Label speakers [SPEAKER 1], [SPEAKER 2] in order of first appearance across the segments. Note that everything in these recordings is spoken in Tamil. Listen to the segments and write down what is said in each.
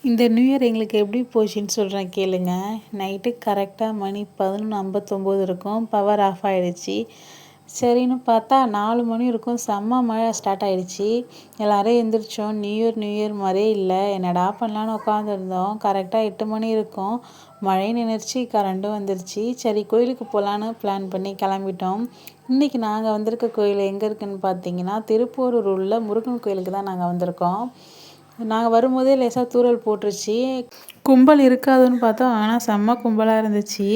[SPEAKER 1] இந்த நியூ இயர் எங்களுக்கு எப்படி போச்சுன்னு சொல்கிறேன் கேளுங்க. நைட்டு கரெக்டாக மணி 11:59 இருக்கும். பவர் ஆஃப் ஆகிடுச்சு. சரின்னு பார்த்தா 4 மணி இருக்கும், செம்ம மழை ஸ்டார்ட் ஆகிடுச்சு. எல்லோரும் எழுந்திரிச்சோம். நியூ இயர் மாதிரியே இல்லை. என்னடா பண்ணலான்னு உட்காந்துருந்தோம். கரெக்டாக 8 மணி இருக்கும். மழை நின்றுச்சு, கரண்ட்டும் வந்துருச்சு. சரி கோயிலுக்கு போகலான்னு பிளான் பண்ணி கிளம்பிட்டோம். இன்றைக்கி நாங்கள் வந்திருக்க கோயில் எங்கே இருக்குதுன்னு பார்த்தீங்கன்னா, திருப்போரூர் உள்ள முருகன் கோயிலுக்கு தான் நாங்கள் வந்திருக்கோம். நாங்கள் வரும்போதே லேசாக தூறல் போட்டுருச்சு. கும்பல் இருக்காதுன்னு பார்த்தோம், ஆனால் செம்ம கும்பலாக இருந்துச்சு.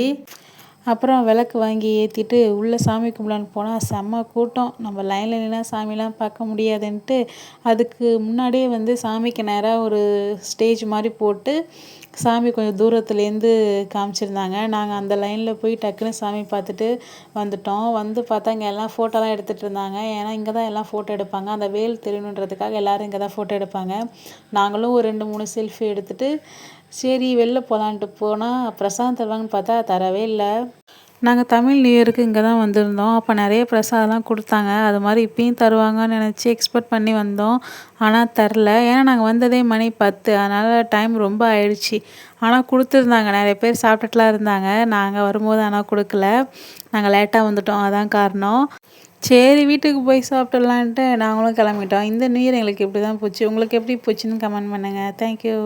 [SPEAKER 1] அப்புறம் விளக்கு வாங்கி ஏற்றிட்டு உள்ளே சாமி கும்பலான்னு போனால் செம்ம கூட்டம். நம்ம லைனில் நின்னா சாமிலாம் பார்க்க முடியாதுன்ட்டு அதுக்கு முன்னாடியே சாமிக்கு நேராக ஒரு ஸ்டேஜ் மாதிரி போட்டு சாமி கொஞ்சம் தூரத்துலேருந்து காமிச்சிருந்தாங்க. நாங்கள் அந்த லைனில் போய் டக்குன்னு சாமி பார்த்துட்டு வந்துட்டோம். பார்த்தா இங்கே எல்லாம் ஃபோட்டோலாம் எடுத்துகிட்டு இருந்தாங்க. ஏன்னா இங்கே தான் எல்லாம் ஃபோட்டோ எடுப்பாங்க. அந்த வேல் தெரியணுன்றதுக்காக எல்லோரும் இங்கே தான் ஃபோட்டோ எடுப்பாங்க. நாங்களும் ஒரு 2-3 செல்ஃபி எடுத்துகிட்டு சரி வெளில போகலான்ட்டு போனால் பிரசாதம் தருவாங்கன்னு பார்த்தா தரவே இல்லை. நாங்கள் தமிழ் நியூ இயருக்கு இங்கே தான் வந்திருந்தோம். அப்போ நிறைய பிரசாதம்லாம் கொடுத்தாங்க. அது மாதிரி இப்பயும் தருவாங்கன்னு நினச்சி எக்ஸ்பெக்ட் பண்ணி வந்தோம். ஆனால் தரல. ஏன்னா நாங்கள் வந்ததே மணி 10, அதனால் டைம் ரொம்ப ஆயிடுச்சு. ஆனால் கொடுத்துருந்தாங்க, நிறைய பேர் சாப்பிட்டுட்டுலாம் இருந்தாங்க. நாங்கள் வரும்போது ஆனால் கொடுக்கல. நாங்கள் லேட்டாக வந்துட்டோம், அதான் காரணம். சரி வீட்டுக்கு போய் சாப்பிட்டுடலான்ட்டு நாங்களும் கிளம்பிட்டோம். இந்த நியூ இயர் எங்களுக்கு இப்படி தான் போச்சு. உங்களுக்கு எப்படி போச்சுன்னு கமெண்ட் பண்ணுங்கள். தேங்க்யூ.